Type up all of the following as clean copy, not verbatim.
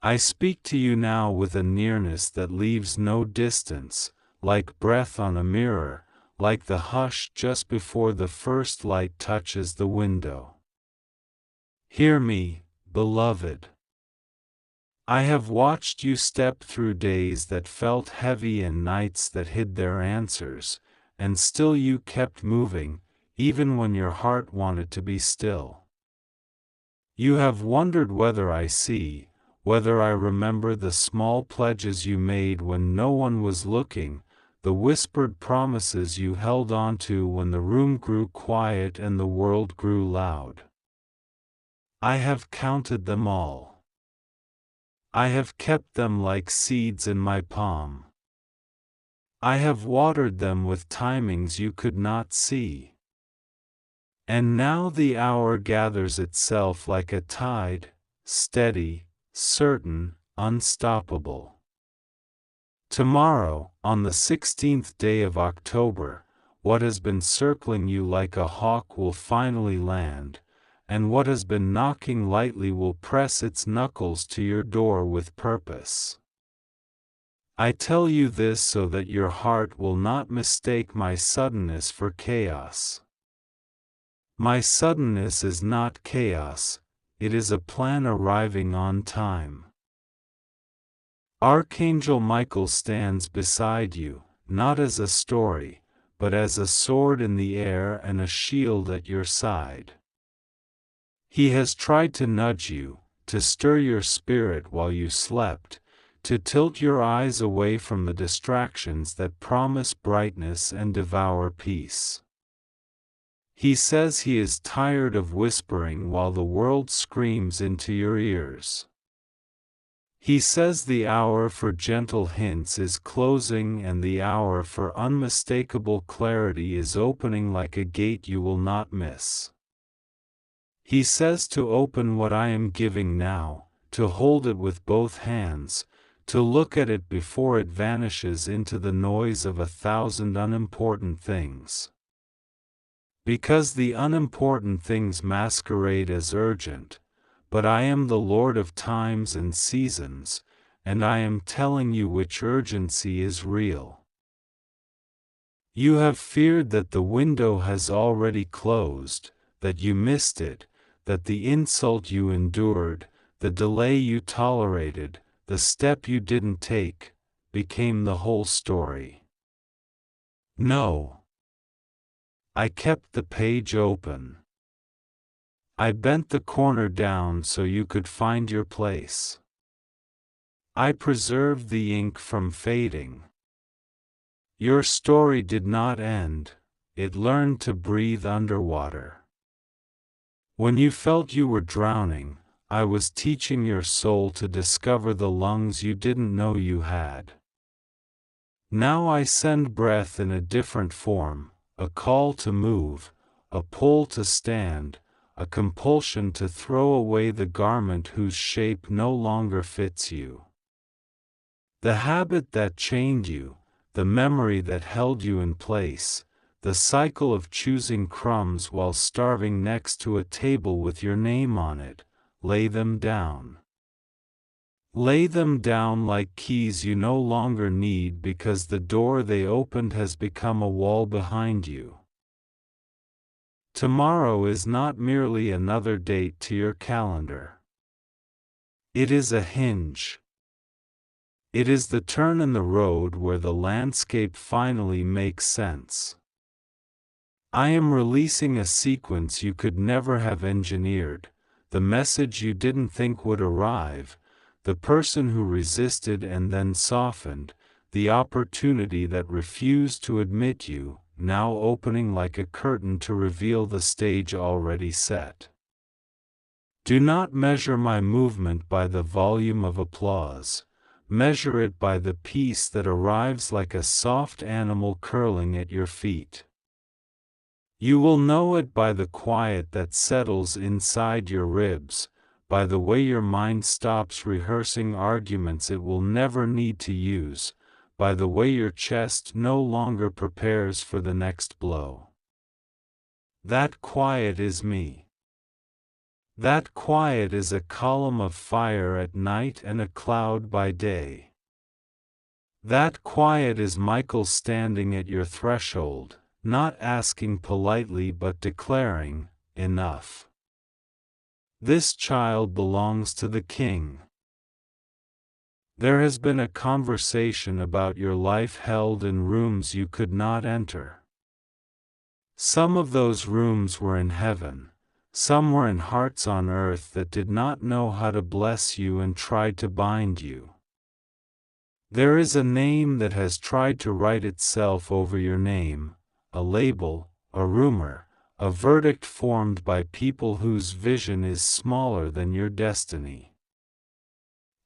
I speak to you now with a nearness that leaves no distance, like breath on a mirror, like the hush just before the first light touches the window. Hear me, beloved. I have watched you step through days that felt heavy and nights that hid their answers, and still you kept moving, even when your heart wanted to be still. You have wondered whether I see, whether I remember the small pledges you made when no one was looking, the whispered promises you held on to when the room grew quiet and the world grew loud. I have counted them all. I have kept them like seeds in my palm. I have watered them with timings you could not see. And now the hour gathers itself like a tide, steady, certain, unstoppable. Tomorrow, on the 16th day of October, what has been circling you like a hawk will finally land, and what has been knocking lightly will press its knuckles to your door with purpose. I tell you this so that your heart will not mistake my suddenness for chaos. My suddenness is not chaos, it is a plan arriving on time. Archangel Michael stands beside you, not as a story, but as a sword in the air and a shield at your side. He has tried to nudge you, to stir your spirit while you slept, to tilt your eyes away from the distractions that promise brightness and devour peace. He says he is tired of whispering while the world screams into your ears. He says the hour for gentle hints is closing and the hour for unmistakable clarity is opening like a gate you will not miss. He says to open what I am giving now, to hold it with both hands, to look at it before it vanishes into the noise of 1,000 unimportant things. Because the unimportant things masquerade as urgent, but I am the Lord of times and seasons, and I am telling you which urgency is real. You have feared that the window has already closed, that you missed it, that the insult you endured, the delay you tolerated, the step you didn't take, became the whole story. No. I kept the page open. I bent the corner down so you could find your place. I preserved the ink from fading. Your story did not end, it learned to breathe underwater. When you felt you were drowning, I was teaching your soul to discover the lungs you didn't know you had. Now I send breath in a different form, a call to move, a pull to stand, a compulsion to throw away the garment whose shape no longer fits you. The habit that chained you, the memory that held you in place, the cycle of choosing crumbs while starving next to a table with your name on it, lay them down. Lay them down like keys you no longer need because the door they opened has become a wall behind you. Tomorrow is not merely another date to your calendar. It is a hinge. It is the turn in the road where the landscape finally makes sense. I am releasing a sequence you could never have engineered, the message you didn't think would arrive, the person who resisted and then softened, the opportunity that refused to admit you, now opening like a curtain to reveal the stage already set. Do not measure my movement by the volume of applause, measure it by the peace that arrives like a soft animal curling at your feet. You will know it by the quiet that settles inside your ribs, by the way your mind stops rehearsing arguments it will never need to use, by the way your chest no longer prepares for the next blow. That quiet is me. That quiet is a column of fire at night and a cloud by day. That quiet is Michael standing at your threshold, not asking politely but declaring, "Enough. This child belongs to the King." There has been a conversation about your life held in rooms you could not enter. Some of those rooms were in heaven, some were in hearts on earth that did not know how to bless you and tried to bind you. There is a name that has tried to write itself over your name, a label, a rumor, a verdict formed by people whose vision is smaller than your destiny.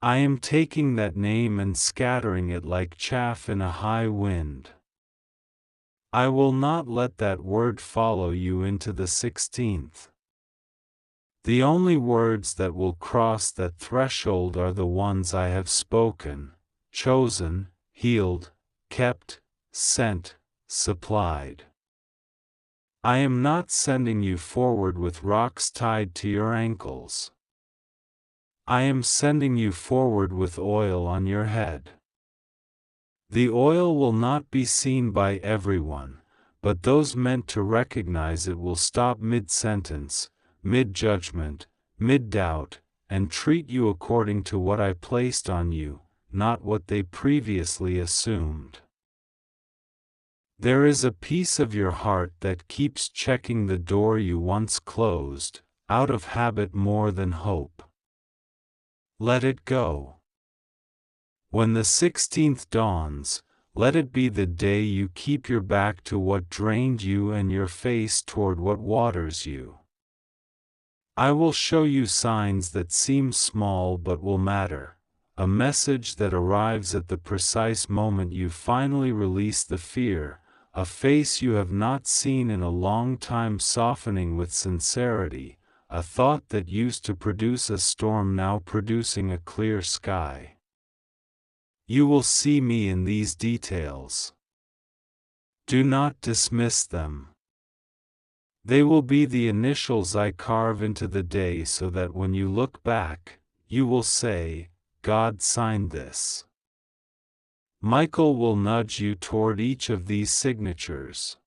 I am taking that name and scattering it like chaff in a high wind. I will not let that word follow you into the 16th. The only words that will cross that threshold are the ones I have spoken, chosen, healed, kept, sent, supplied. I am not sending you forward with rocks tied to your ankles. I am sending you forward with oil on your head. The oil will not be seen by everyone, but those meant to recognize it will stop mid-sentence, mid-judgment, mid-doubt, and treat you according to what I placed on you, not what they previously assumed. There is a piece of your heart that keeps checking the door you once closed, out of habit more than hope. Let it go. When the 16th dawns, let it be the day you keep your back to what drained you and your face toward what waters you. I will show you signs that seem small but will matter, a message that arrives at the precise moment you finally release the fear, a face you have not seen in a long time softening with sincerity, a thought that used to produce a storm now producing a clear sky. You will see me in these details. Do not dismiss them. They will be the initials I carve into the day so that when you look back, you will say, "God signed this." Michael will nudge you toward each of these signatures.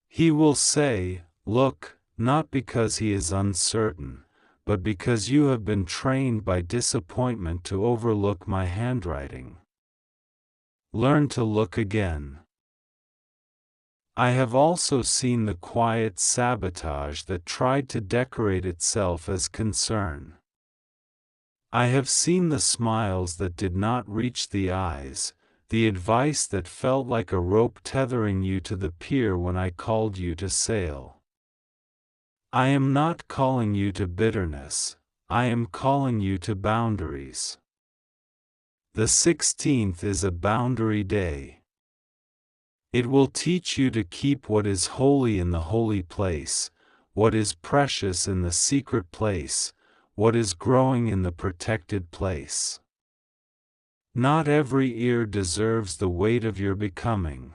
He will say, "Look," not because he is uncertain, but because you have been trained by disappointment to overlook my handwriting. Learn to look again. I have also seen the quiet sabotage that tried to decorate itself as concern. I have seen the smiles that did not reach the eyes, the advice that felt like a rope tethering you to the pier when I called you to sail. I am not calling you to bitterness, I am calling you to boundaries. The 16th is a boundary day. It will teach you to keep what is holy in the holy place, what is precious in the secret place, what is growing in the protected place. Not every ear deserves the weight of your becoming.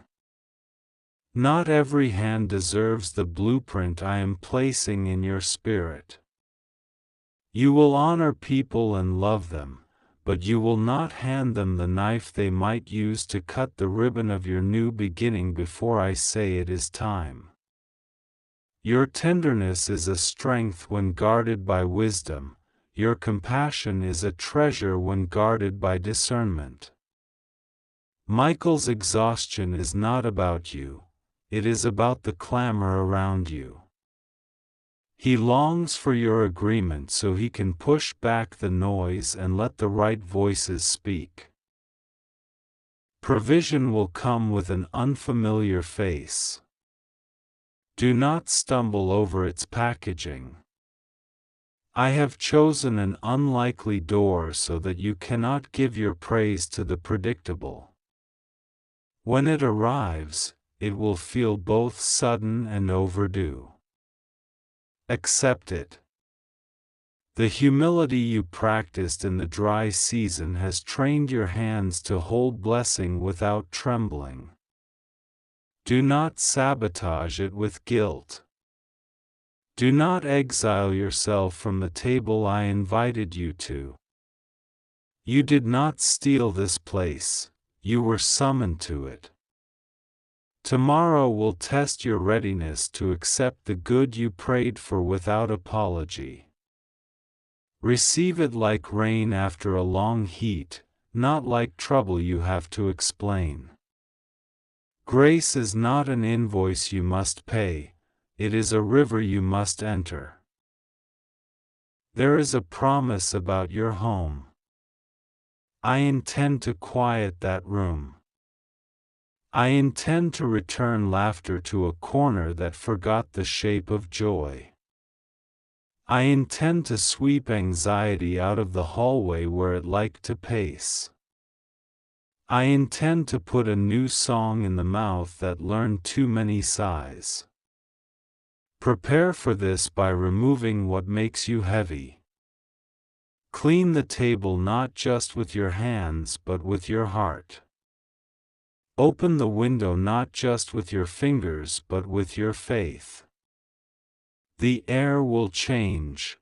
Not every hand deserves the blueprint I am placing in your spirit. You will honor people and love them, but you will not hand them the knife they might use to cut the ribbon of your new beginning before I say it is time. Your tenderness is a strength when guarded by wisdom, your compassion is a treasure when guarded by discernment. Michael's exhaustion is not about you. It is about the clamor around you. He longs for your agreement so he can push back the noise and let the right voices speak. Provision will come with an unfamiliar face. Do not stumble over its packaging. I have chosen an unlikely door so that you cannot give your praise to the predictable. When it arrives, it will feel both sudden and overdue. Accept it. The humility you practiced in the dry season has trained your hands to hold blessing without trembling. Do not sabotage it with guilt. Do not exile yourself from the table I invited you to. You did not steal this place, you were summoned to it. Tomorrow will test your readiness to accept the good you prayed for without apology. Receive it like rain after a long heat, not like trouble you have to explain. Grace is not an invoice you must pay, it is a river you must enter. There is a promise about your home. I intend to quiet that room. I intend to return laughter to a corner that forgot the shape of joy. I intend to sweep anxiety out of the hallway where it liked to pace. I intend to put a new song in the mouth that learned too many sighs. Prepare for this by removing what makes you heavy. Clean the table not just with your hands but with your heart. Open the window not just with your fingers but with your faith. The air will change.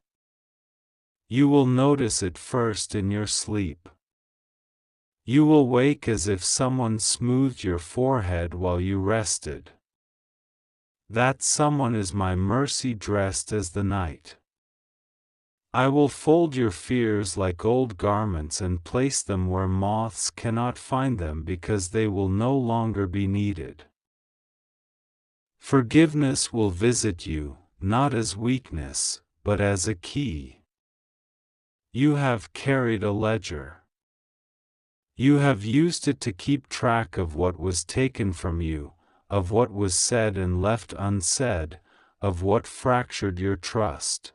You will notice it first in your sleep. You will wake as if someone smoothed your forehead while you rested. That someone is my mercy dressed as the night. I will fold your fears like old garments and place them where moths cannot find them because they will no longer be needed. Forgiveness will visit you, not as weakness, but as a key. You have carried a ledger. You have used it to keep track of what was taken from you, of what was said and left unsaid, of what fractured your trust.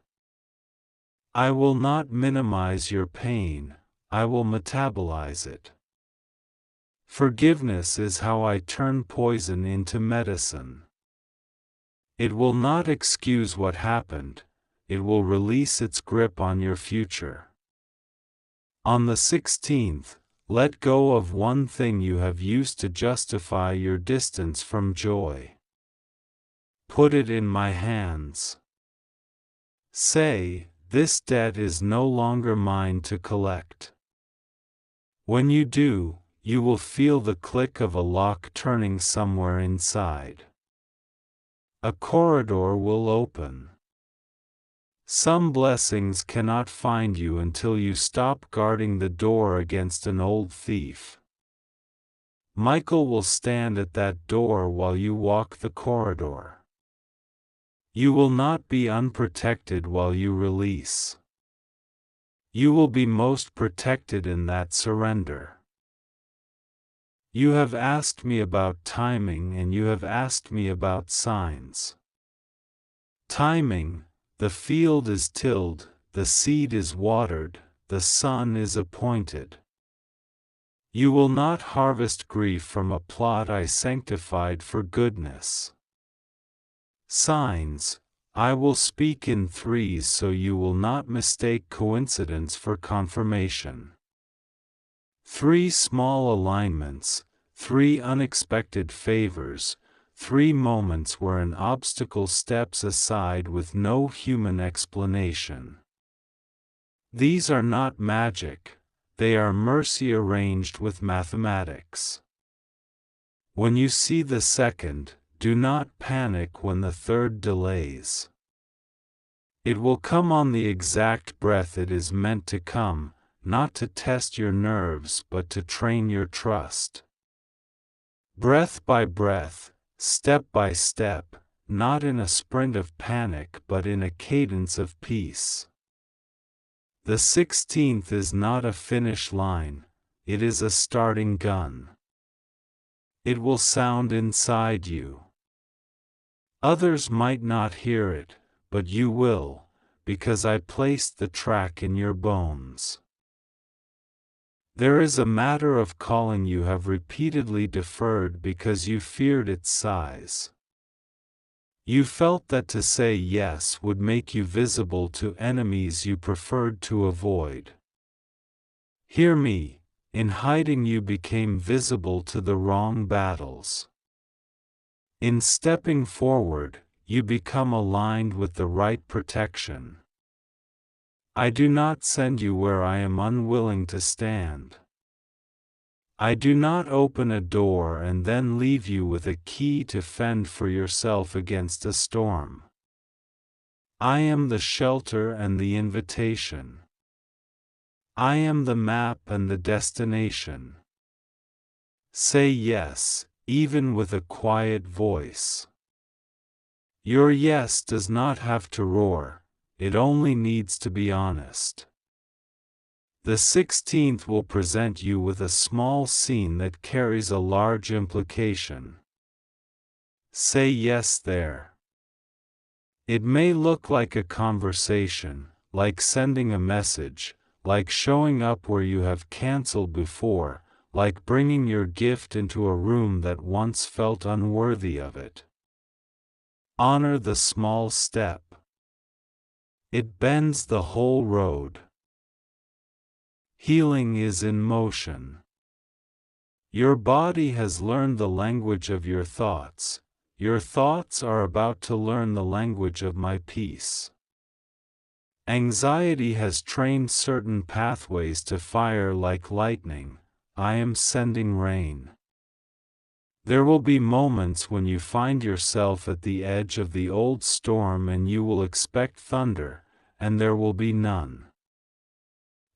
I will not minimize your pain, I will metabolize it. Forgiveness is how I turn poison into medicine. It will not excuse what happened, it will release its grip on your future. On the 16th, let go of one thing you have used to justify your distance from joy. Put it in my hands. Say, this debt is no longer mine to collect. When you do, you will feel the click of a lock turning somewhere inside. A corridor will open. Some blessings cannot find you until you stop guarding the door against an old thief. Michael will stand at that door while you walk the corridor. You will not be unprotected while you release. You will be most protected in that surrender. You have asked me about timing and you have asked me about signs. Timing: the field is tilled, the seed is watered, the sun is appointed. You will not harvest grief from a plot I sanctified for goodness. Signs: I will speak in threes so you will not mistake coincidence for confirmation. 3 small alignments, 3 unexpected favors, 3 moments where an obstacle steps aside with no human explanation. These are not magic, they are mercy arranged with mathematics. When you see the second, do not panic when the third delays. It will come on the exact breath it is meant to come, not to test your nerves but to train your trust. Breath by breath, step by step, not in a sprint of panic but in a cadence of peace. The 16th is not a finish line, it is a starting gun. It will sound inside you. Others might not hear it, but you will, because I placed the track in your bones. There is a matter of calling you have repeatedly deferred because you feared its size. You felt that to say yes would make you visible to enemies you preferred to avoid. Hear me, in hiding you became visible to the wrong battles. In stepping forward, you become aligned with the right protection. I do not send you where I am unwilling to stand. I do not open a door and then leave you with a key to fend for yourself against a storm. I am the shelter and the invitation. I am the map and the destination. Say yes, even with a quiet voice. Your yes does not have to roar, it only needs to be honest. The 16th will present you with a small scene that carries a large implication. Say yes there. It may look like a conversation, like sending a message, like showing up where you have canceled before, like bringing your gift into a room that once felt unworthy of it. Honor the small step. It bends the whole road. Healing is in motion. Your body has learned the language of your thoughts. Your thoughts are about to learn the language of my peace. Anxiety has trained certain pathways to fire like lightning. I am sending rain. There will be moments when you find yourself at the edge of the old storm and you will expect thunder, and there will be none.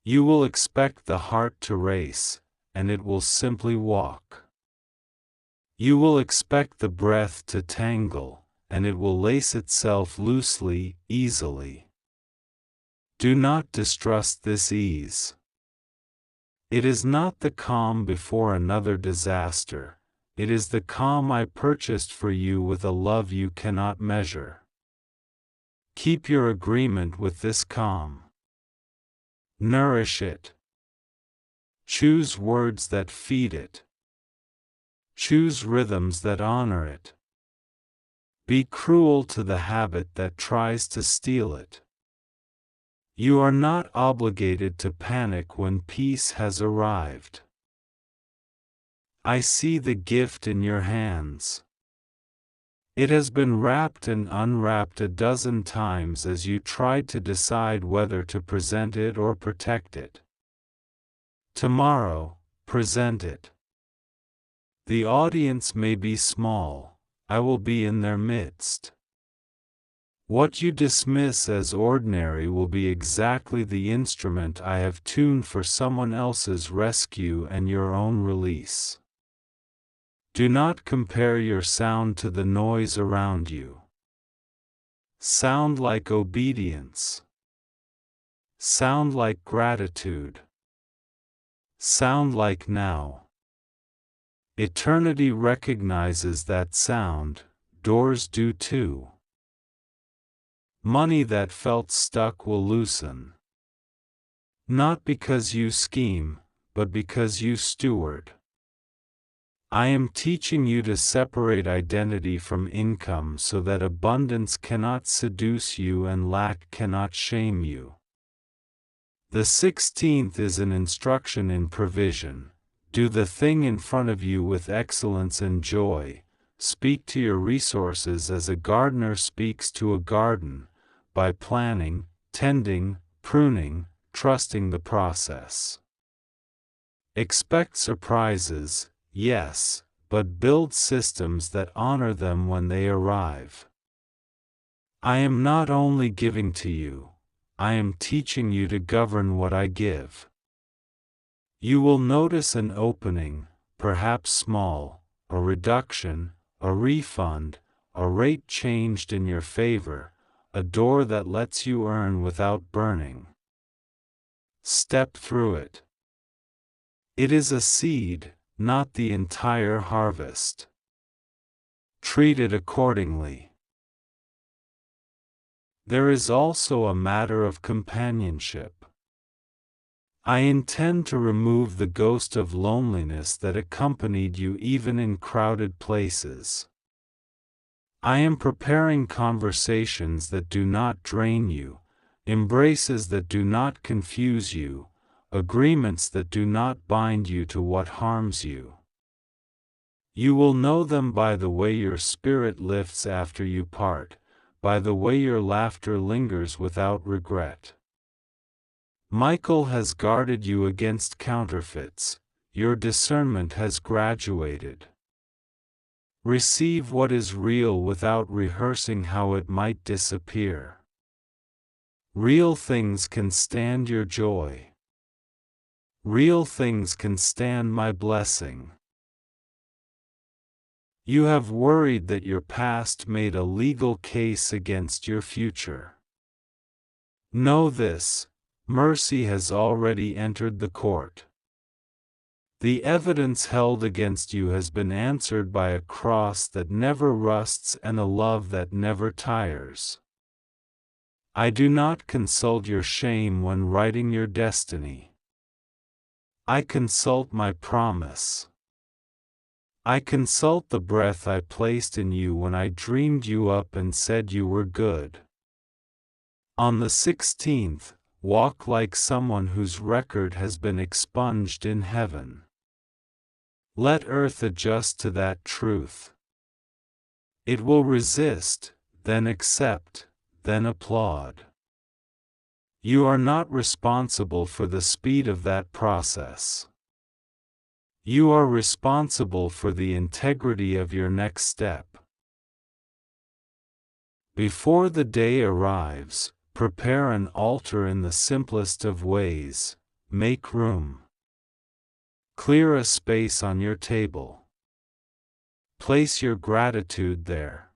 You will expect the heart to race, and it will simply walk. You will expect the breath to tangle, and it will lace itself loosely, easily. Do not distrust this ease. It is not the calm before another disaster, it is the calm I purchased for you with a love you cannot measure. Keep your agreement with this calm. Nourish it. Choose words that feed it. Choose rhythms that honor it. Be cruel to the habit that tries to steal it. You are not obligated to panic when peace has arrived. I see the gift in your hands. It has been wrapped and unwrapped a dozen times as you tried to decide whether to present it or protect it. Tomorrow, present it. The audience may be small, I will be in their midst. What you dismiss as ordinary will be exactly the instrument I have tuned for someone else's rescue and your own release. Do not compare your sound to the noise around you. Sound like obedience. Sound like gratitude. Sound like now. Eternity recognizes that sound, doors do too. Money that felt stuck will loosen. Not because you scheme, but because you steward. I am teaching you to separate identity from income so that abundance cannot seduce you and lack cannot shame you. The 16th is an instruction in provision. Do the thing in front of you with excellence and joy. Speak to your resources as a gardener speaks to a garden, by planning, tending, pruning, trusting the process. Expect surprises. Yes, but build systems that honor them when they arrive. I am not only giving to you, I am teaching you to govern what I give. You will notice an opening, perhaps small, a reduction, a refund, a rate changed in your favor, a door that lets you earn without burning. Step through it. It is a seed, not the entire harvest. Treat it accordingly. There is also a matter of companionship. I intend to remove the ghost of loneliness that accompanied you even in crowded places. I am preparing conversations that do not drain you, embraces that do not confuse you, agreements that do not bind you to what harms you. You will know them by the way your spirit lifts after you part, by the way your laughter lingers without regret. Michael has guarded you against counterfeits, your discernment has graduated. Receive what is real without rehearsing how it might disappear. Real things can stand your joy. Real things can stand my blessing. You have worried that your past made a legal case against your future. Know this, mercy has already entered the court. The evidence held against you has been answered by a cross that never rusts and a love that never tires. I do not consult your shame when writing your destiny. I consult my promise. I consult the breath I placed in you when I dreamed you up and said you were good. On the 16th, walk like someone whose record has been expunged in heaven. Let earth adjust to that truth. It will resist, then accept, then applaud. You are not responsible for the speed of that process. You are responsible for the integrity of your next step. Before the day arrives, prepare an altar in the simplest of ways. Make room. Clear a space on your table. Place your gratitude there.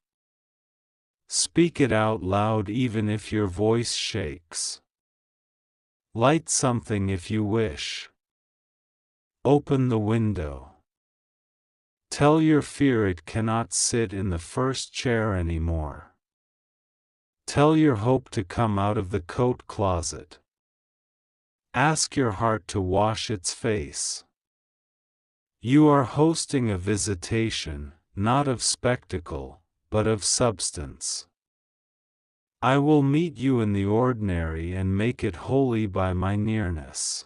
Speak it out loud even if your voice shakes. Light something if you wish. Open the window. Tell your fear it cannot sit in the first chair anymore. Tell your hope to come out of the coat closet. Ask your heart to wash its face. You are hosting a visitation, not of spectacle, but of substance. I will meet you in the ordinary and make it holy by my nearness.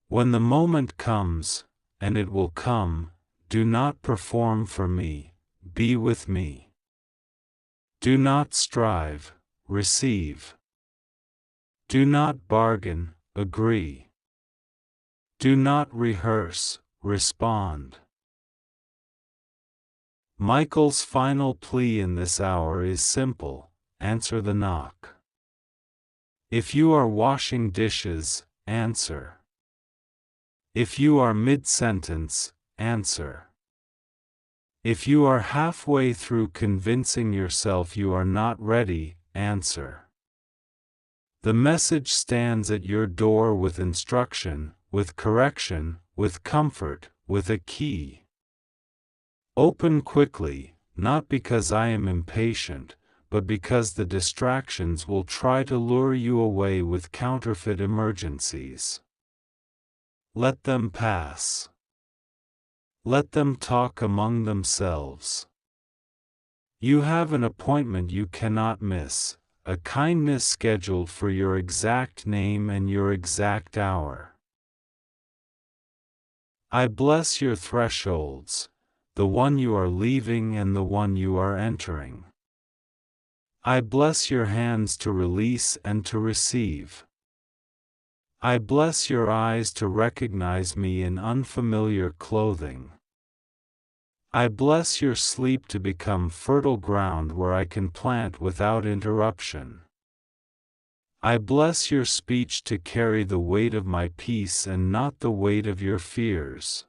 When the moment comes, and it will come, do not perform for me, be with me. Do not strive, receive. Do not bargain, agree. Do not rehearse, respond. Michael's final plea in this hour is simple: answer the knock. If you are washing dishes, answer. If you are mid-sentence, answer. If you are halfway through convincing yourself you are not ready, answer. The message stands at your door with instruction, with correction, with comfort, with a key. Open quickly, not because I am impatient, but because the distractions will try to lure you away with counterfeit emergencies. Let them pass. Let them talk among themselves. You have an appointment you cannot miss, a kindness scheduled for your exact name and your exact hour. I bless your thresholds, the one you are leaving and the one you are entering. I bless your hands to release and to receive. I bless your eyes to recognize me in unfamiliar clothing. I bless your sleep to become fertile ground where I can plant without interruption. I bless your speech to carry the weight of my peace and not the weight of your fears.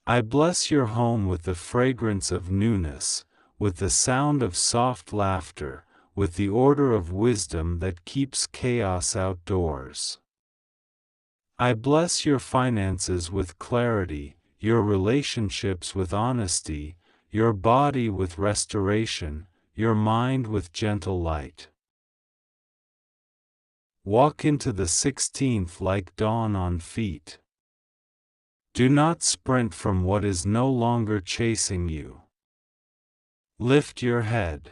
I bless your home with the fragrance of newness, with the sound of soft laughter, with the order of wisdom that keeps chaos outdoors. I bless your finances with clarity, your relationships with honesty, your body with restoration, your mind with gentle light. Walk into the 16th like dawn on feet. Do not sprint from what is no longer chasing you. Lift your head.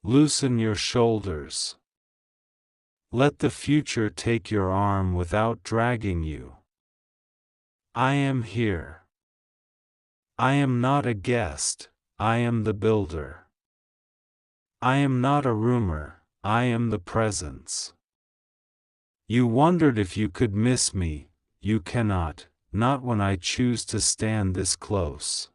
Loosen your shoulders. Let the future take your arm without dragging you. I am here. I am not a guest, I am the builder. I am not a rumor, I am the presence. You wondered if you could miss me, you cannot, not when I choose to stand this close.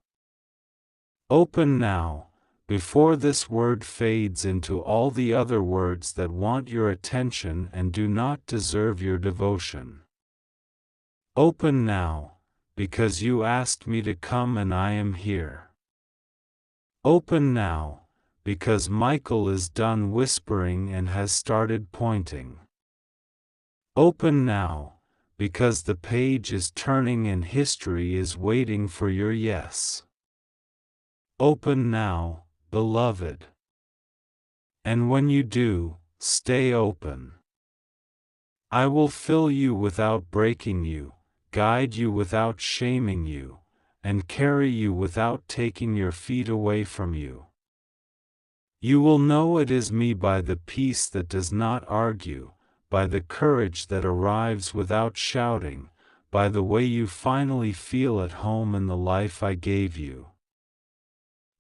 Open now, before this word fades into all the other words that want your attention and do not deserve your devotion. Open now, because you asked me to come and I am here. Open now, because Michael is done whispering and has started pointing. Open now, because the page is turning and history is waiting for your yes. Open now, beloved. And when you do, stay open. I will fill you without breaking you, guide you without shaming you, and carry you without taking your feet away from you. You will know it is me by the peace that does not argue, by the courage that arrives without shouting, by the way you finally feel at home in the life I gave you.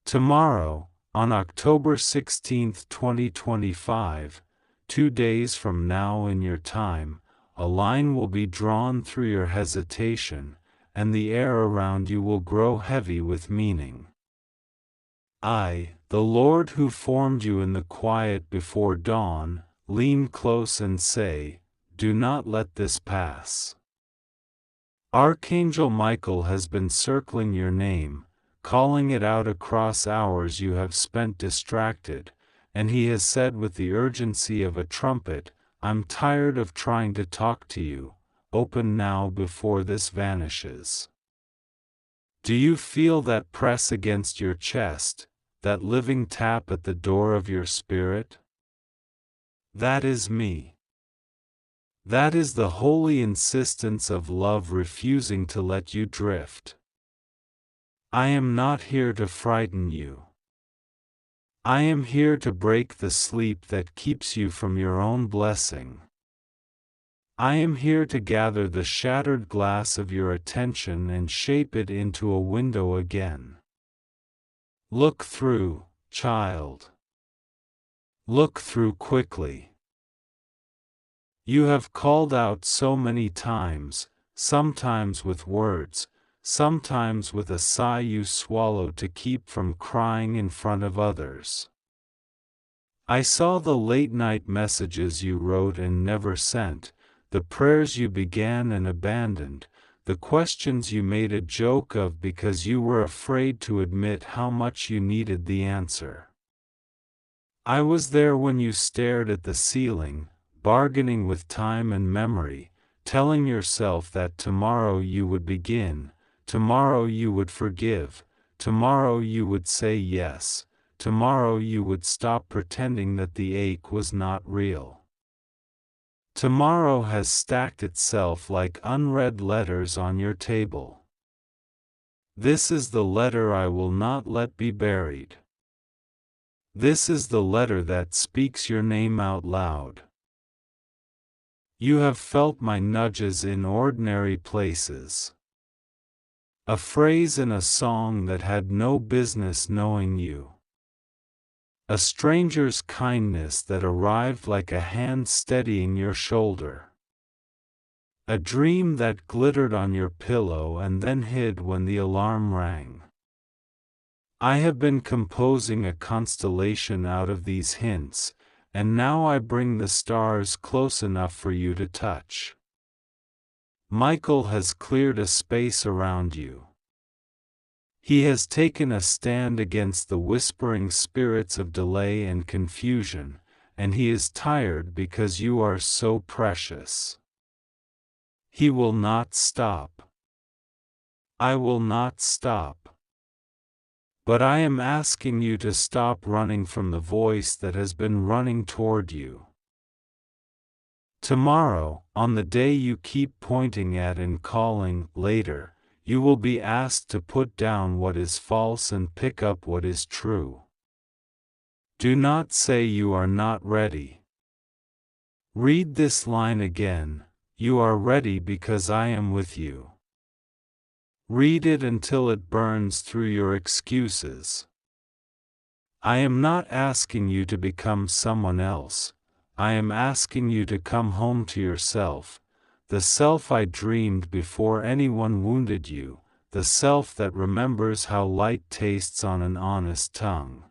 Tomorrow, on October 16, 2025, 2 days from now in your time, a line will be drawn through your hesitation, and the air around you will grow heavy with meaning. I, the Lord who formed you in the quiet before dawn, lean close and say, do not let this pass. Archangel Michael has been circling your name, calling it out across hours you have spent distracted, and he has said with the urgency of a trumpet, I'm tired of trying to talk to you, open now before this vanishes. Do you feel that press against your chest, that living tap at the door of your spirit? That is me. That is the holy insistence of love refusing to let you drift. I am not here to frighten you. I am here to break the sleep that keeps you from your own blessing. I am here to gather the shattered glass of your attention and shape it into a window again. Look through, child. Look through quickly. You have called out so many times, sometimes with words, sometimes with a sigh you swallowed to keep from crying in front of others. I saw the late-night messages you wrote and never sent, the prayers you began and abandoned, the questions you made a joke of because you were afraid to admit how much you needed the answer. I was there when you stared at the ceiling, bargaining with time and memory, telling yourself that tomorrow you would begin, tomorrow you would forgive, tomorrow you would say yes, tomorrow you would stop pretending that the ache was not real. Tomorrow has stacked itself like unread letters on your table. This is the letter I will not let be buried. This is the letter that speaks your name out loud. You have felt my nudges in ordinary places. A phrase in a song that had no business knowing you. A stranger's kindness that arrived like a hand steadying your shoulder. A dream that glittered on your pillow and then hid when the alarm rang. I have been composing a constellation out of these hints, and now I bring the stars close enough for you to touch. Michael has cleared a space around you. He has taken a stand against the whispering spirits of delay and confusion, and he is tired because you are so precious. He will not stop. I will not stop. But I am asking you to stop running from the voice that has been running toward you. Tomorrow, on the day you keep pointing at and calling later, you will be asked to put down what is false and pick up what is true. Do not say you are not ready. Read this line again, you are ready because I am with you. Read it until it burns through your excuses. I am not asking you to become someone else. I am asking you to come home to yourself, the self I dreamed before anyone wounded you, the self that remembers how light tastes on an honest tongue.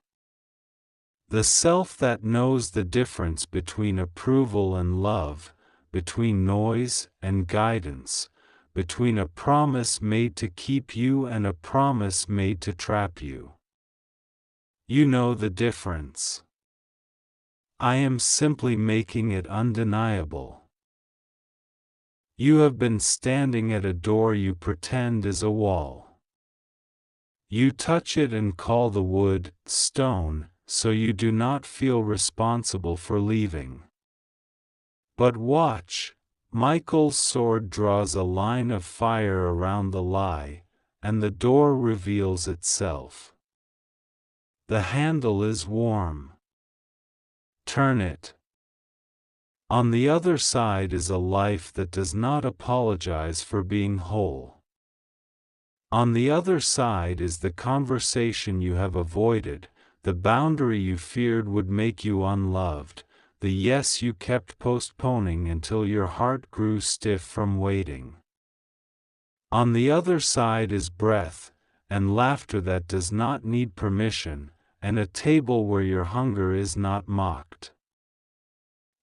The self that knows the difference between approval and love, between noise and guidance, between a promise made to keep you and a promise made to trap you. You know the difference. I am simply making it undeniable. You have been standing at a door you pretend is a wall. You touch it and call the wood stone, so you do not feel responsible for leaving. But watch, Michael's sword draws a line of fire around the lie, and the door reveals itself. The handle is warm. Turn it. On the other side is a life that does not apologize for being whole. On the other side is the conversation you have avoided, the boundary you feared would make you unloved, the yes you kept postponing until your heart grew stiff from waiting. On the other side is breath, and laughter that does not need permission, and a table where your hunger is not mocked.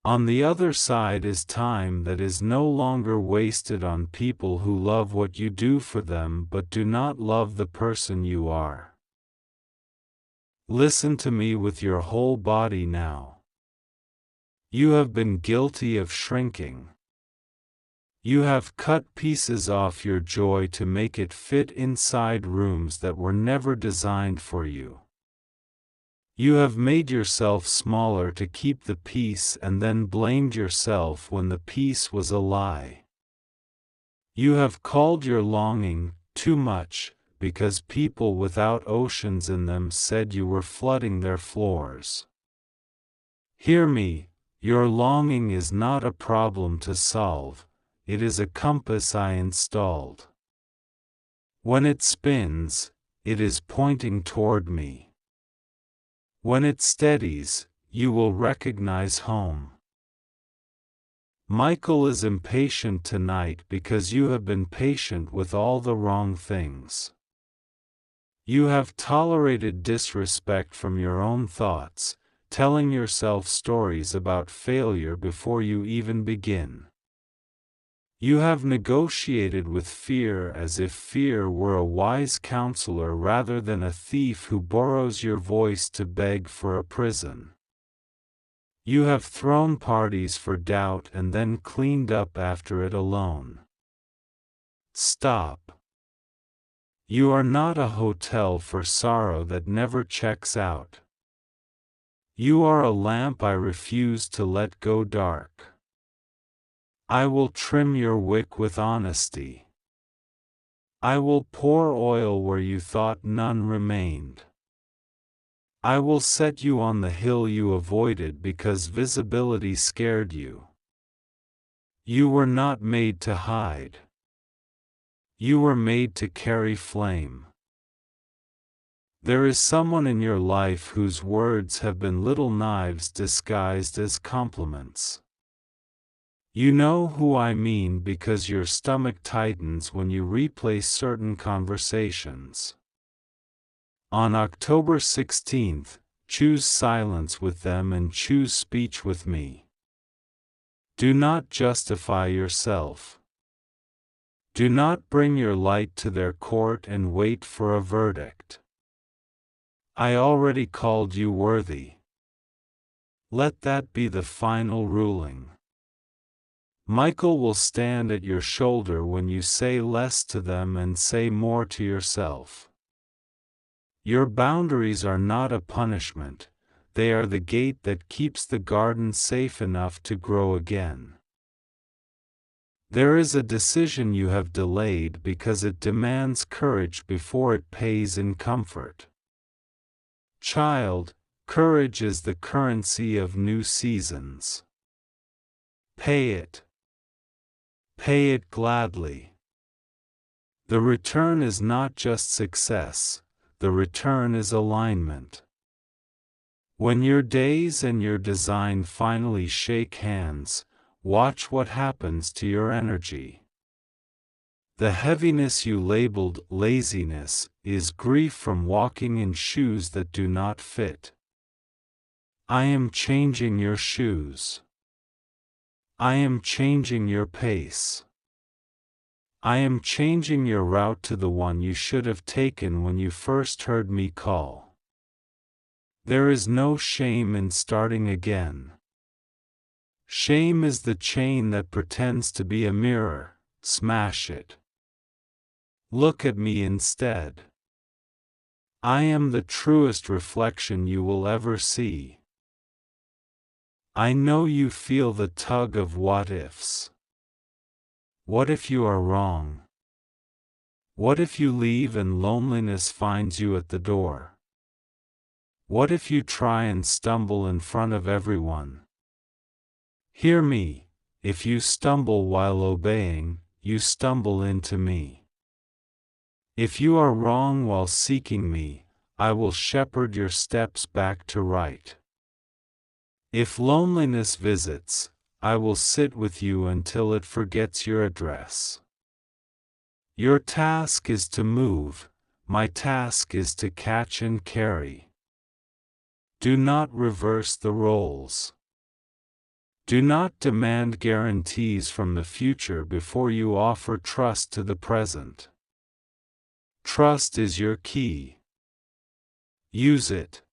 On the other side is time that is no longer wasted on people who love what you do for them but do not love the person you are. Listen to me with your whole body now. You have been guilty of shrinking. You have cut pieces off your joy to make it fit inside rooms that were never designed for you. You have made yourself smaller to keep the peace and then blamed yourself when the peace was a lie. You have called your longing too much because people without oceans in them said you were flooding their floors. Hear me, your longing is not a problem to solve, it is a compass I installed. When it spins, it is pointing toward me. When it steadies, you will recognize home. Michael is impatient tonight because you have been patient with all the wrong things. You have tolerated disrespect from your own thoughts, telling yourself stories about failure before you even begin. You have negotiated with fear as if fear were a wise counselor rather than a thief who borrows your voice to beg for a prison. You have thrown parties for doubt and then cleaned up after it alone. Stop. You are not a hotel for sorrow that never checks out. You are a lamp I refuse to let go dark. I will trim your wick with honesty. I will pour oil where you thought none remained. I will set you on the hill you avoided because visibility scared you. You were not made to hide. You were made to carry flame. There is someone in your life whose words have been little knives disguised as compliments. You know who I mean because your stomach tightens when you replay certain conversations. On October 16th, choose silence with them and choose speech with me. Do not justify yourself. Do not bring your light to their court and wait for a verdict. I already called you worthy. Let that be the final ruling. Michael will stand at your shoulder when you say less to them and say more to yourself. Your boundaries are not a punishment, they are the gate that keeps the garden safe enough to grow again. There is a decision you have delayed because it demands courage before it pays in comfort. Child, courage is the currency of new seasons. Pay it. Pay it gladly. The return is not just success, the return is alignment. When your days and your design finally shake hands, watch what happens to your energy. The heaviness you labeled laziness is grief from walking in shoes that do not fit. I am changing your shoes. I am changing your pace. I am changing your route to the one you should have taken when you first heard me call. There is no shame in starting again. Shame is the chain that pretends to be a mirror. Smash it. Look at me instead. I am the truest reflection you will ever see. I know you feel the tug of what ifs. What if you are wrong? What if you leave and loneliness finds you at the door? What if you try and stumble in front of everyone? Hear me, if you stumble while obeying, you stumble into me. If you are wrong while seeking me, I will shepherd your steps back to right. If loneliness visits, I will sit with you until it forgets your address. Your task is to move, my task is to catch and carry. Do not reverse the roles. Do not demand guarantees from the future before you offer trust to the present. Trust is your key. Use it.